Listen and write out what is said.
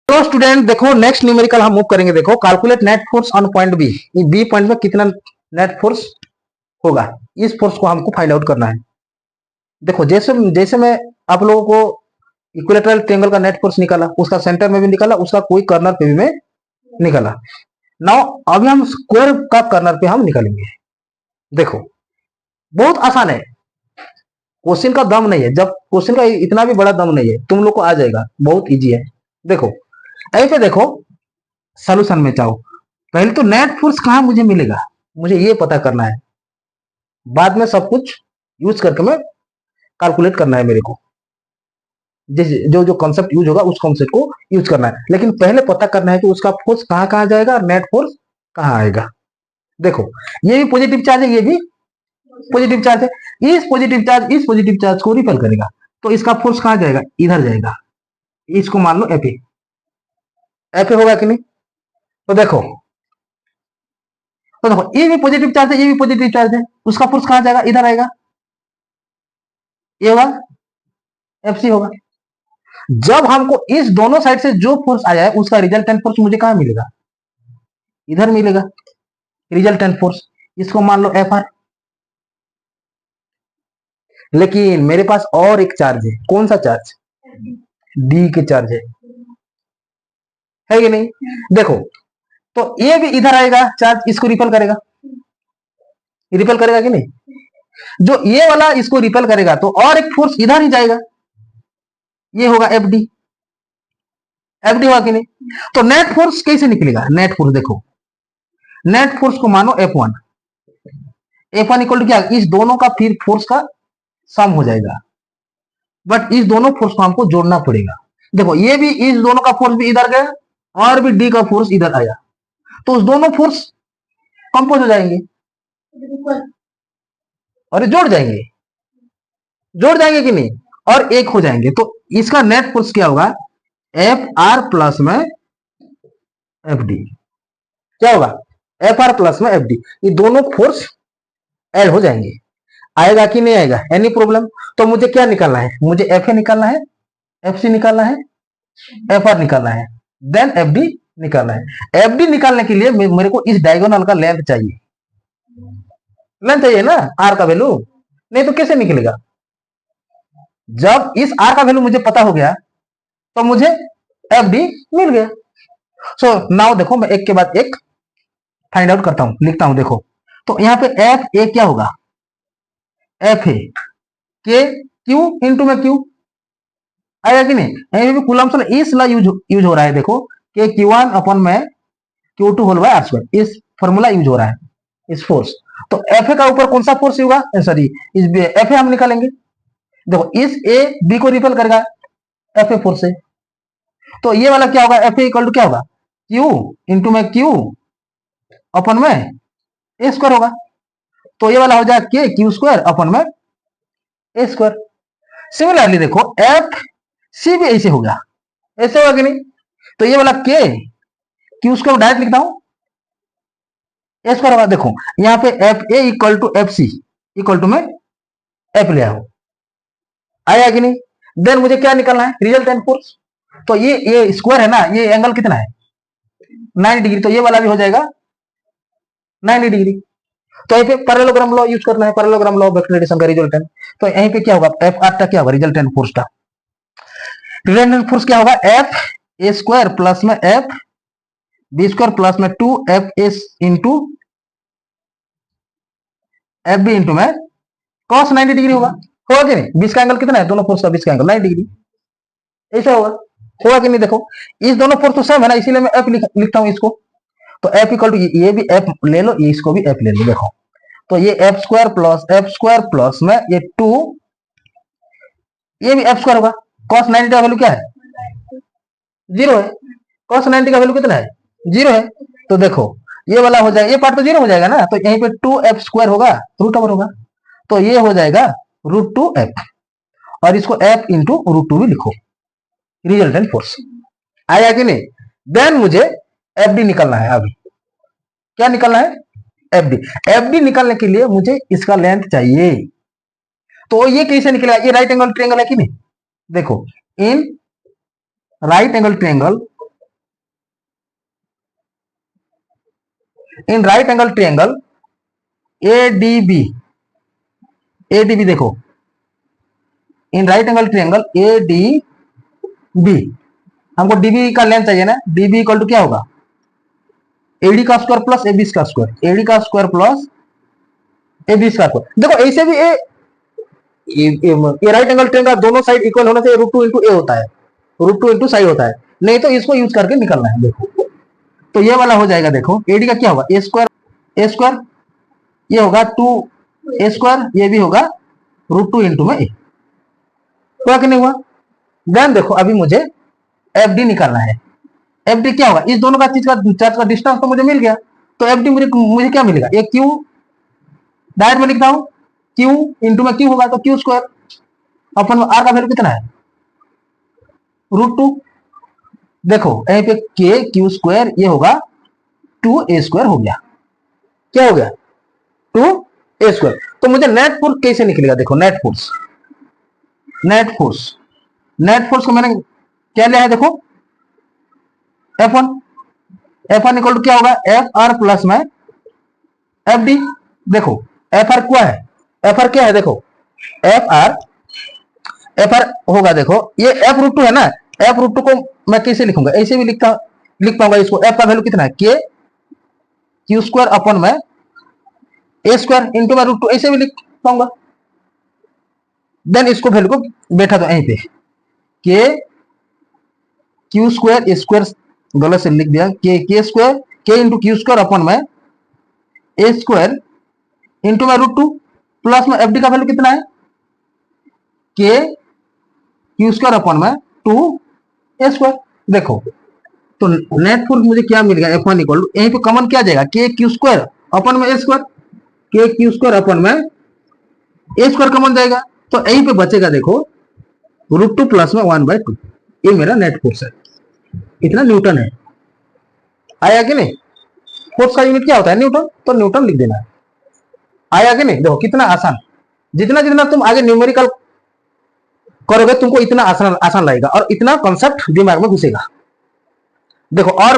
तो स्टूडेंट देखो next numerical हम मूव करेंगे। देखो calculate net force on point B. B point में कितना नेट फोर्स होगा, इस फोर्स को हमको फाइंड आउट करना है। देखो जैसे जैसे मैं आप लोगों को इक्विलेटरल ट्रायंगल का नेट फोर्स निकाला, उसका सेंटर में भी निकाला, उसका कोई कर्नर पे भी मैं निकाला। नाउ अभी हम स्क्वायर का कर्नर पे हम निकालेंगे। देखो बहुत आसान है, क्वेश्चन का दम नहीं है, जब क्वेश्चन का इतना भी बड़ा दम नहीं है, तुम लोग को आ जाएगा, बहुत इजी है। देखो ऐसे देखो सोल्यूशन में चाहो, पहले तो नेट फोर्स कहां मुझे मिलेगा, मुझे ये पता करना है, बाद में सब कुछ यूज करके मैं कैलकुलेट करना है मेरे को। जो जो कॉन्सेप्ट यूज होगा उस कॉन्सेप्ट को यूज करना है, लेकिन पहले पता करना है कि उसका फोर्स कहां कहां जाएगा और नेट फोर्स कहां आएगा। देखो ये भी पॉजिटिव चार्ज है, ये भी पॉजिटिव चार्ज है, इस पॉजिटिव चार्ज को रिपेल करेगा, तो इसका फोर्स कहां जाएगा, इधर जाएगा। इसको मान लो एफ एफ होगा कि नहीं। तो देखो ये भी पॉजिटिव चार्ज है, ये भी पॉजिटिव चार्ज है, उसका फोर्स कहां जाएगा, इधर आएगा, ये होगा एफ सी होगा। जब हमको इस दोनों साइड से जो फोर्स आया है उसका रिजल्टेंट फोर्स मुझे कहां मिलेगा, इधर मिलेगा रिजल्टेंट फोर्स, इसको मान लो एफ आर। लेकिन मेरे पास और एक चार्ज है, कौन सा चार्ज, डी के चार्ज है कि नहीं। देखो तो ये भी इधर आएगा चार्ज, इसको रिपेल करेगा, रिपेल करेगा कि नहीं। जो ये वाला इसको रिपेल करेगा तो और एक फोर्स इधर ही जाएगा, ये होगा एफ डी। एफ डी होगा कि नहीं। तो नेट फोर्स कैसे निकलेगा, नेट फोर्स देखो, नेट फोर्स को मानो F one, F one equal to क्या, इस दोनों का फिर फोर्स का सम हो जाएगा, बट इस दोनों फोर्स को हमको जोड़ना पड़ेगा। देखो ये भी, इस दोनों का फोर्स भी इधर गया और भी डी का फोर्स इधर आया, तो उस दोनों फोर्स कंपोज हो जाएंगे और जोड़ जाएंगे, जोड़ जाएंगे कि नहीं, और एक हो जाएंगे। तो इसका नेट फोर्स क्या होगा, एफ आर प्लस में एफ डी। क्या होगा, एफ आर प्लस में एफ डी, ये दोनों फोर्स ऐड हो जाएंगे। आएगा कि नहीं आएगा, एनी प्रॉब्लम। तो मुझे क्या निकालना है, मुझे एफ ए निकालना है, एफ सी निकालना है, एफ आर निकालना है, देन एफ डी निकालना है। एफ डी निकालने के लिए मेरे को इस डायगोनल का लेंथ चाहिए, लेंथ चाहिए ना, आर का वैल्यू, नहीं तो कैसे निकलेगा। जब इस आर का वैल्यू मुझे पता हो गया तो मुझे एफ डी मिल गया। सो नाउ देखो मैं एक के बाद एक फाइंड आउट करता हूं, लिखता हूं। देखो तो यहां पे एफ ए क्या होगा, एफ ए के क्यू इंटू में क्यू आएगा कि नहीं। यहां पे कूलम्स लॉ इस लॉ यूज हो रहा है। देखो के क्यू वन अपन में q two whole by r square, इस फॉर्मूला यूज हो रहा है, इस फोर्स। तो एफ ए का ऊपर कौन सा फोर्स होगा, सॉरी इस एफ ए हम निकालेंगे। देखो इस ए बी को रिपेल करेगा एफ ए फोर्स से, तो ये वाला क्या होगा, एफ ए इक्वल टू क्या होगा, क्यू इंटू में क्यू अपन में ए स्क्वायर होगा। तो ये वाला हो जाएगा के क्यू स्क्वायर अपन में ए स्क्वायर। सिमिलरली देखो एफ सी भी ऐसे होगा, ऐसे होगा कि नहीं। तो ये वाला के क्यू स्क्वायर डायरेक्ट लिखता हूं, ए स्क्वायर होगा। देखो यहाँ पे F A equal to F C equal to में एफ ले आओ, आया कि नहीं। देन मुझे क्या निकालना है, रिजल्टेंट फोर्स। तो ये स्क्वायर है ना, ये एंगल कितना है 90 डिग्री, तो ये वाला भी हो जाएगा 90 डिग्री। तो यहीं पे पैरेललोग्राम लॉ यूज करना है, parallelogram law of vector addition का रिजल्टेंट। तो यहीं पे क्या होगा, एफ आर का क्या होगा, रिजल्टेंट फोर्स का रिजल्टेंट फोर्स क्या होगा, एफ ए स्क्वायर प्लस में एफ बी स्क्वायर प्लस में 2 F S into F B into में कॉस 90 डिग्री होगा कि नहीं। बीच का एंगल कितना है, दोनों फोर्स का बीच का एंगल 90 डिग्री, ऐसा होगा कि नहीं। देखो इस दोनों फोर्स तो सेम है ना, इसीलिए मैं एफ लिखता हूं इसको। तो एफ इक्वल टू ये भी एफ ले लो, ये इसको भी एफ ले लो। देखो तो ये एफ स्क्वायर प्लस में ये 2, ये भी एफ स्क्वायर होगा। कॉस 90 का वैल्यू क्या है, 0 है। कॉस 90 का वैल्यू कितना है, 0 है। तो देखो ये वाला हो जाएगा, ये पार्ट तो 0 हो जाएगा ना, तो यहीं पे 2 एफ स्क्वायर होगा, रूट ओवर होगा, तो ये हो जाएगा √2f, और इसको f इंटू √2 भी लिखो, रिजल्टेंट फोर्स आया कि नहीं। देन मुझे एफ डी निकालना है। अभी क्या निकालना है, एफ डी। एफ डी निकालने के लिए मुझे इसका लेंथ चाहिए। तो ये कैसे निकलेगा, ये राइट एंगल ट्रायंगल है कि नहीं। देखो in right angle triangle in right angle triangle ADB, ADB देखो, in right angle triangle ADB, हमको डीबी का लेंथ चाहिए ना, डीबी इक्वल टू क्या होगा, एडी का स्क्वायर प्लस एबी का स्क्वायर, एडी का स्क्वायर प्लस एबी का स्क्वायर। देखो ऐसे भी ये राइट एंगल ट्रायंगल दोनों साइड इक्वल होने से रूट टू इंटू ए होता है, रूट टू इंटू साइड होता है, नहीं तो इसको यूज करके निकलना है। देखो तो ये वाला हो जाएगा, देखो एडी का क्या होगा, ए स्क्वायर, ए स्क्वायर ये होगा 2 ए स्क्वायर, ये भी होगा रूट टू इंटू में ए, हुआ कि नहीं हुआ। देन देखो अभी मुझे एफ डी निकालना है, एफ डी क्या होगा, इस दोनों का चीज का चार्ज का डिस्टेंस तो मुझे मिल गया, तो एफ डी मुझे क्या मिलेगा, एक क्यू, डायरेक्ट में लिखता हूं क्यू इंटू में क्यू होगा तो क्यू स्क्वायर, अपन आर का वैल्यू कितना है रूट टू, देखो यहीं पे के क्यू स्क्वायर ये होगा 2a स्क्वायर हो गया, क्या हो गया 2a स्क्वायर। तो मुझे नेट फोर्स कैसे निकलेगा, देखो net force, net force, net force को मैंने क्या लिया है, देखो F1, F1 इक्वल टू क्या होगा, एफ आर प्लस में एफ डी। देखो एफ आर क्या है, एफ आर क्या है, देखो एफ आर, एफ आर होगा, देखो ये एफ रूट टू है ना, एफ रूट टू को मैं कैसे लिखूंगा, ऐसे भी लिख पाऊंगा इसको, एफ का वैल्यू कितना है के क्यू स्क्वायर अपन में ए स्क्वायर इंटू में रूट टू, ऐसे भी लिख पाऊंगा। देन इसको वैल्यू को बैठा दो यहीं पे, के क्यू स्क्वायर स्क्वायर गलत से लिख दिया, के स्क्वायर के इंटू क्यू स्क्वायर अपन में ए स्क्वायर इंटू में रूट टू प्लस में एफ डी का वैल्यू कितना है, के क्यू स्क्वायर अपन में 2a स्क्वायर। देखो तो नेट फोर्स मुझे क्या मिल गया, F1 इक्वल टू, यहीं पे कॉमन क्या जाएगा, के क्यू स्क्वायर अपन में ए स्क्वायर, के क्यू स्क्वायर अपन में ए स्क्वायर कॉमन जाएगा, तो यहीं पे बचेगा देखो रूट टू प्लस में 1/2, ये मेरा नेट फोर्स है, इतना न्यूटन है। आया कि नहीं, फोर्स का यूनिट क्या होता है न्यूटन, तो न्यूटन लिख देना है। आया कि नहीं, देखो कितना आसान, जितना जितना तुम आगे न्यूमेरिकल करोगे तुमको इतना आसान आसान लगेगा और इतना कॉन्सेप्ट दिमाग में घुसेगा। देखो और